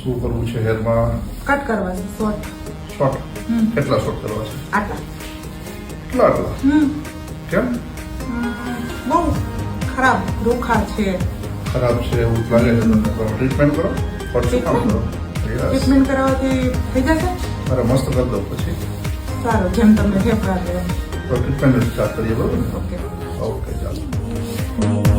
શું કરવું છે હેરમાં? કટ કરવા છે શોર્ટ. શોર્ટ? કેટલા શોર્ટ કરવા છે? આટલા. આટલા? કેમ? બહુ ખરાબ રૂખા છે. ખરાબ છે એવું લાગે છે તમને? તો ટ્રીટમેન્ટ કરો. શું કામ કરો? ટ્રીટમેન્ટ કરાવવાથી થઈ જશે. અરે મસ્ત કરી દો પછી. સારું, જેમ તમને ફેફડા દે. તો ટ્રીટમેન્ટ સ્ટાર્ટ કરીએ, બરોબર ને? ઓકે. ઓકે, ચાલો.